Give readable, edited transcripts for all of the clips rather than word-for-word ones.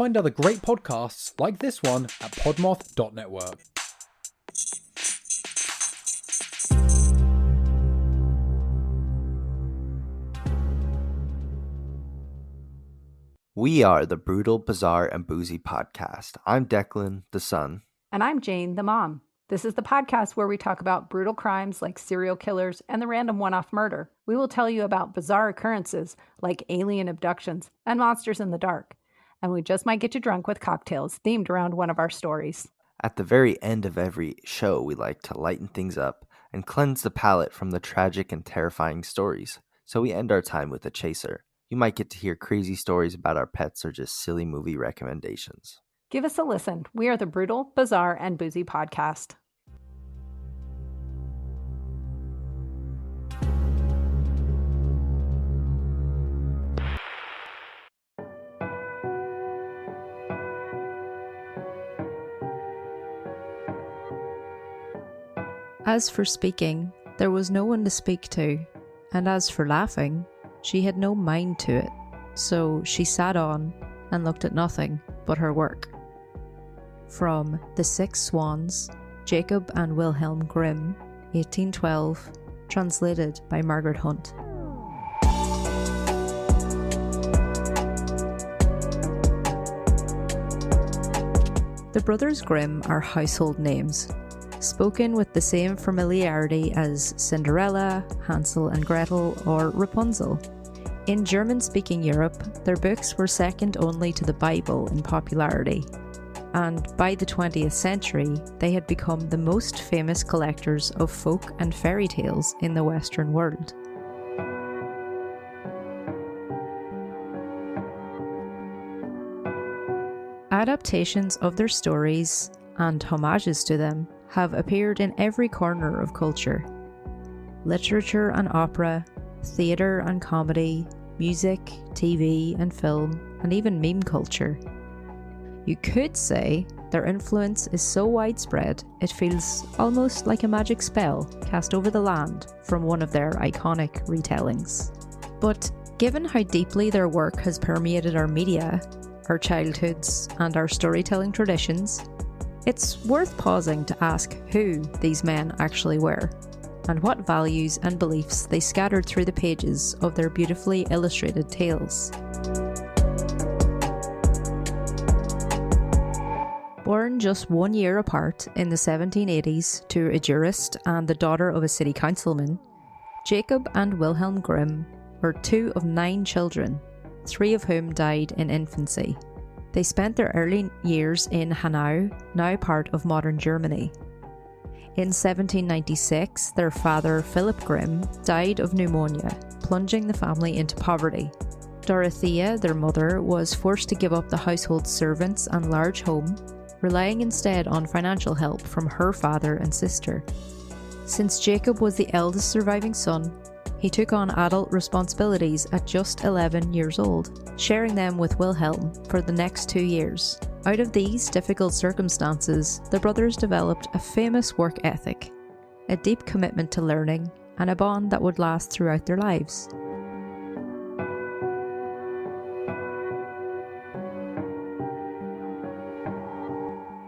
Find other great podcasts like this one at podmoth.network. We are the Brutal, Bizarre, and Boozy podcast. I'm Declan, the son. And I'm Jane, the mom. This is the podcast where we talk about brutal crimes like serial killers and the random one-off murder. We will tell you about bizarre occurrences like alien abductions and monsters in the dark. And we just might get you drunk with cocktails themed around one of our stories. At the very end of every show, we like to lighten things up and cleanse the palate from the tragic and terrifying stories. So we end our time with a chaser. You might get to hear crazy stories about our pets or just silly movie recommendations. Give us a listen. We are the Brutal, Bizarre, and Boozy podcast. As for speaking, there was no one to speak to, and as for laughing, she had no mind to it, so she sat on and looked at nothing but her work. From The Six Swans, Jacob and Wilhelm Grimm, 1812, translated by Margaret Hunt. The Brothers Grimm are household names, spoken with the same familiarity as Cinderella, Hansel and Gretel, or Rapunzel. In German-speaking Europe, their books were second only to the Bible in popularity, and by the 20th century, they had become the most famous collectors of folk and fairy tales in the Western world. Adaptations of their stories, and homages to them, have appeared in every corner of culture. Literature and opera, theatre and comedy, music, TV and film, and even meme culture. You could say their influence is so widespread it feels almost like a magic spell cast over the land from one of their iconic retellings. But given how deeply their work has permeated our media, our childhoods, and our storytelling traditions, it's worth pausing to ask who these men actually were, and what values and beliefs they scattered through the pages of their beautifully illustrated tales. Born just 1 year apart in the 1780s to a jurist and the daughter of a city councilman, Jacob and Wilhelm Grimm were 2 of 9 children, 3 of whom died in infancy. They spent their early years in Hanau, now part of modern Germany. In 1796, their father, Philip Grimm, died of pneumonia, plunging the family into poverty. Dorothea, their mother, was forced to give up the household servants and large home, relying instead on financial help from her father and sister. Since Jacob was the eldest surviving son, he took on adult responsibilities at just 11 years old, sharing them with Wilhelm for the next 2 years. Out of these difficult circumstances, the brothers developed a famous work ethic, a deep commitment to learning, and a bond that would last throughout their lives.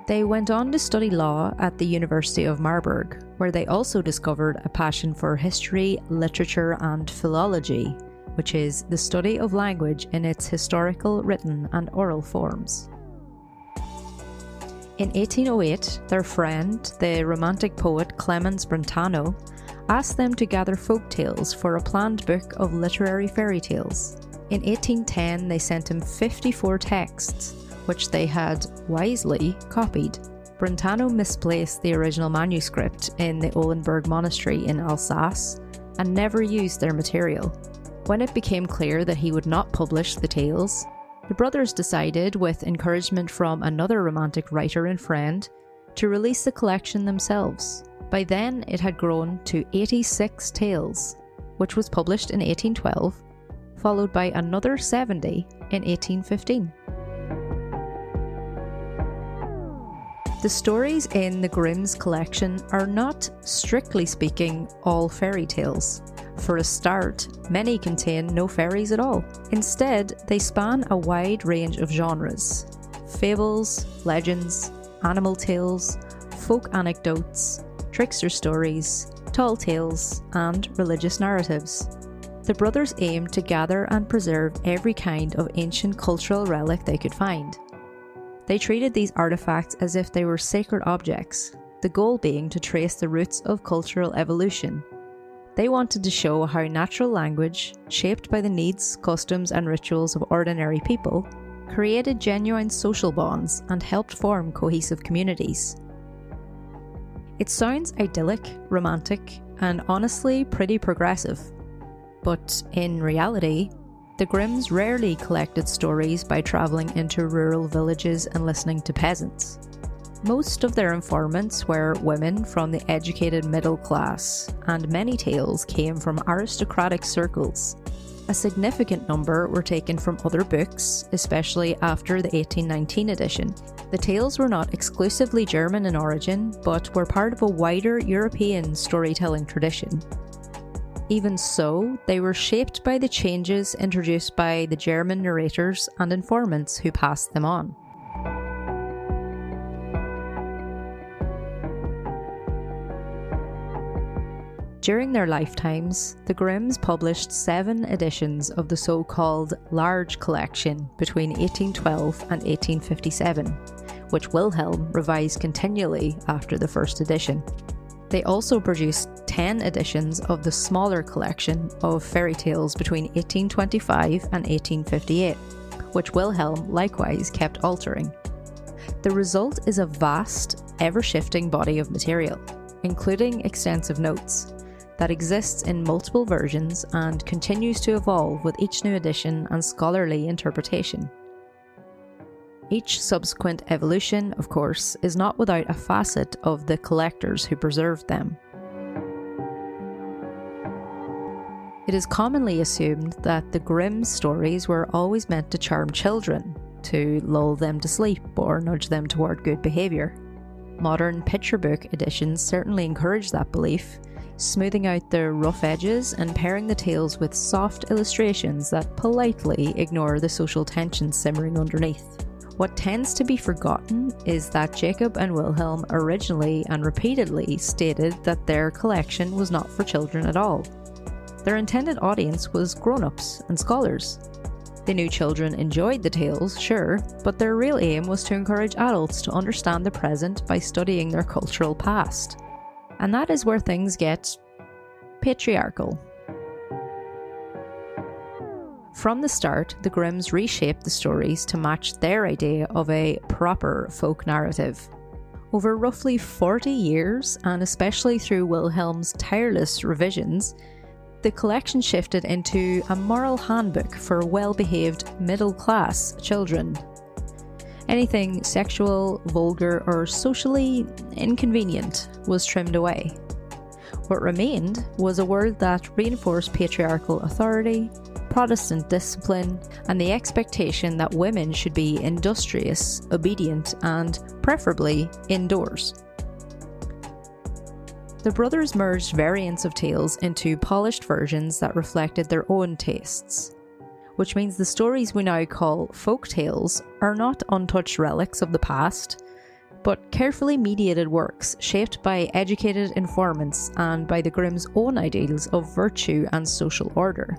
They went on to study law at the University of Marburg, where they also discovered a passion for history, literature, and philology, which is the study of language in its historical, written, and oral forms. In 1808, their friend, the Romantic poet Clemens Brentano, asked them to gather folk tales for a planned book of literary fairy tales. In 1810, they sent him 54 texts, which they had wisely copied. Brentano misplaced the original manuscript in the Olenberg Monastery in Alsace and never used their material. When it became clear that he would not publish the tales, the brothers decided, with encouragement from another Romantic writer and friend, to release the collection themselves. By then, it had grown to 86 tales, which was published in 1812, followed by another 70 in 1815. The stories in the Grimm's collection are not, strictly speaking, all fairy tales. For a start, many contain no fairies at all. Instead, they span a wide range of genres: fables, legends, animal tales, folk anecdotes, trickster stories, tall tales, and religious narratives. The brothers aimed to gather and preserve every kind of ancient cultural relic they could find. They treated these artifacts as if they were sacred objects, the goal being to trace the roots of cultural evolution. They wanted to show how natural language, shaped by the needs, customs, and rituals of ordinary people, created genuine social bonds and helped form cohesive communities. It sounds idyllic, romantic, and honestly pretty progressive. But in reality, the Grimms rarely collected stories by travelling into rural villages and listening to peasants. Most of their informants were women from the educated middle class, and many tales came from aristocratic circles. A significant number were taken from other books, especially after the 1819 edition. The tales were not exclusively German in origin, but were part of a wider European storytelling tradition. Even so, they were shaped by the changes introduced by the German narrators and informants who passed them on. During their lifetimes, the Grimms published 7 editions of the so-called Large Collection between 1812 and 1857, which Wilhelm revised continually after the first edition. They also produced 10 editions of the smaller collection of fairy tales between 1825 and 1858, which Wilhelm likewise kept altering. The result is a vast, ever-shifting body of material, including extensive notes, that exists in multiple versions and continues to evolve with each new edition and scholarly interpretation. Each subsequent evolution, of course, is not without a facet of the collectors who preserved them. It is commonly assumed that the Grimm stories were always meant to charm children, to lull them to sleep or nudge them toward good behaviour. Modern picture book editions certainly encourage that belief, smoothing out the rough edges and pairing the tales with soft illustrations that politely ignore the social tension simmering underneath. What tends to be forgotten is that Jacob and Wilhelm originally and repeatedly stated that their collection was not for children at all. Their intended audience was grown-ups and scholars. They knew children enjoyed the tales, sure, but their real aim was to encourage adults to understand the present by studying their cultural past. And that is where things get patriarchal. From the start, the Grimms reshaped the stories to match their idea of a proper folk narrative. Over roughly 40 years, and especially through Wilhelm's tireless revisions, the collection shifted into a moral handbook for well-behaved middle-class children. Anything sexual, vulgar, or socially inconvenient was trimmed away. What remained was a world that reinforced patriarchal authority, Protestant discipline, and the expectation that women should be industrious, obedient, and preferably indoors. The brothers merged variants of tales into polished versions that reflected their own tastes, which means the stories we now call folk tales are not untouched relics of the past, but carefully mediated works shaped by educated informants and by the Grimm's own ideals of virtue and social order.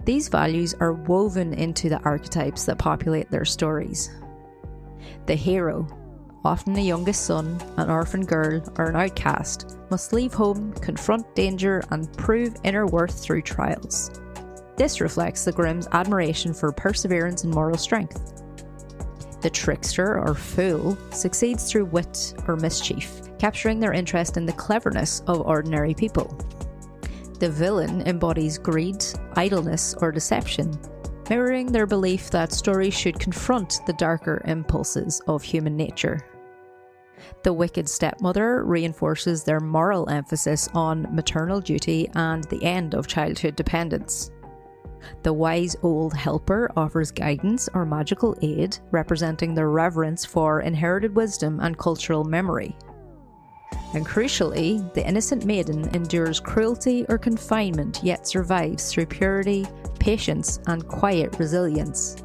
These values are woven into the archetypes that populate their stories. The hero, often the youngest son, an orphan girl, or an outcast, must leave home, confront danger, and prove inner worth through trials. This reflects the Grimm's admiration for perseverance and moral strength. The trickster, or fool, succeeds through wit or mischief, capturing their interest in the cleverness of ordinary people. The villain embodies greed, idleness, or deception, mirroring their belief that stories should confront the darker impulses of human nature. The wicked stepmother reinforces their moral emphasis on maternal duty and the end of childhood dependence. The wise old helper offers guidance or magical aid, representing their reverence for inherited wisdom and cultural memory. And crucially, the innocent maiden endures cruelty or confinement yet survives through purity, patience, and quiet resilience.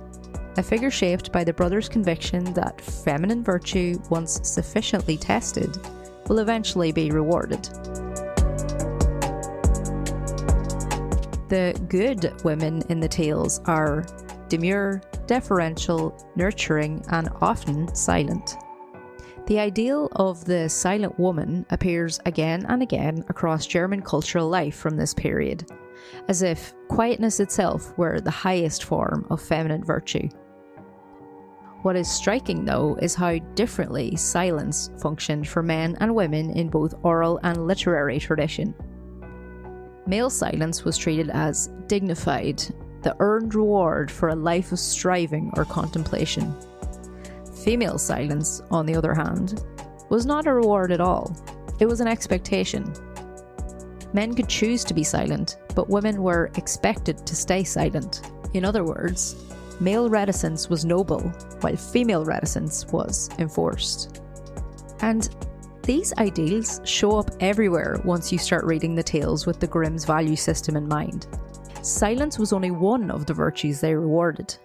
A figure shaped by the brothers' conviction that feminine virtue, once sufficiently tested, will eventually be rewarded. The good women in the tales are demure, deferential, nurturing, and often silent. The ideal of the silent woman appears again and again across German cultural life from this period, as if quietness itself were the highest form of feminine virtue. What is striking, though, is how differently silence functioned for men and women in both oral and literary tradition. Male silence was treated as dignified, the earned reward for a life of striving or contemplation. Female silence, on the other hand, was not a reward at all. It was an expectation. Men could choose to be silent, but women were expected to stay silent. In other words, male reticence was noble, while female reticence was enforced. And these ideals show up everywhere once you start reading the tales with the Grimm's value system in mind. Silence was only one of the virtues they rewarded.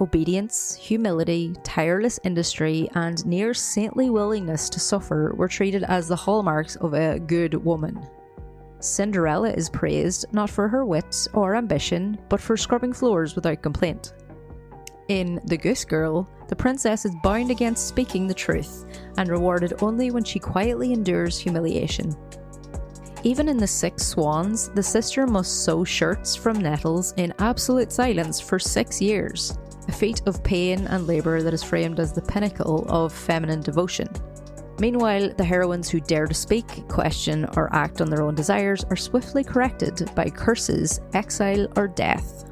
Obedience, humility, tireless industry, and near saintly willingness to suffer were treated as the hallmarks of a good woman. Cinderella is praised not for her wit or ambition, but for scrubbing floors without complaint. In The Goose Girl, the princess is bound against speaking the truth and rewarded only when she quietly endures humiliation. Even in The Six Swans, the sister must sew shirts from nettles in absolute silence for 6 years, a feat of pain and labour that is framed as the pinnacle of feminine devotion. Meanwhile, the heroines who dare to speak, question, or act on their own desires are swiftly corrected by curses, exile, or death.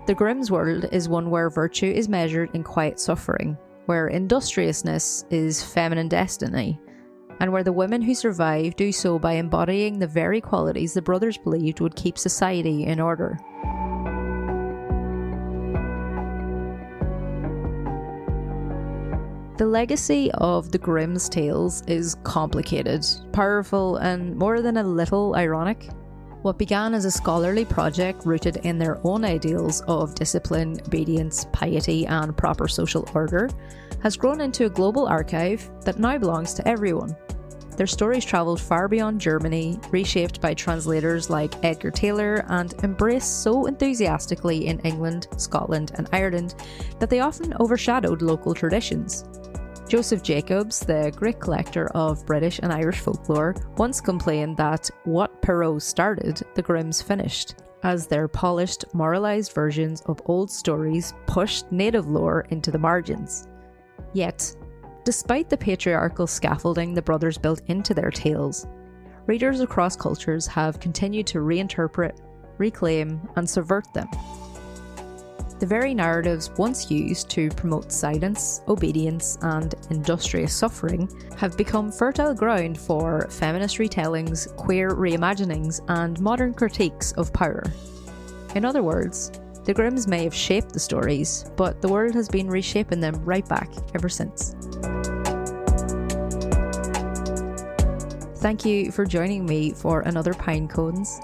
The Grimm's world is one where virtue is measured in quiet suffering, where industriousness is feminine destiny, and where the women who survive do so by embodying the very qualities the brothers believed would keep society in order. The legacy of the Grimm's tales is complicated, powerful, and more than a little ironic. What began as a scholarly project rooted in their own ideals of discipline, obedience, piety, and proper social order has grown into a global archive that now belongs to everyone. Their stories travelled far beyond Germany, reshaped by translators like Edgar Taylor, and embraced so enthusiastically in England, Scotland, and Ireland that they often overshadowed local traditions. Joseph Jacobs, the great collector of British and Irish folklore, once complained that what Perrault started, the Grimms finished, as their polished, moralised versions of old stories pushed native lore into the margins. Yet, despite the patriarchal scaffolding the brothers built into their tales, readers across cultures have continued to reinterpret, reclaim, and subvert them. The very narratives once used to promote silence, obedience, and industrious suffering have become fertile ground for feminist retellings, queer reimaginings, and modern critiques of power. In other words, the Grimms may have shaped the stories, but the world has been reshaping them right back ever since. Thank you for joining me for another Pine Cones,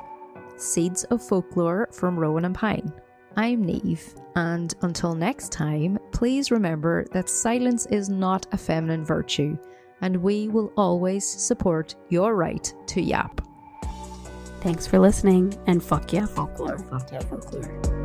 Seeds of Folklore from Rowan and Pine. I'm Neve, and until next time, please remember that silence is not a feminine virtue, and we will always support your right to yap. Thanks for listening, and fuck yeah, folklore. Fuck yeah, folklore.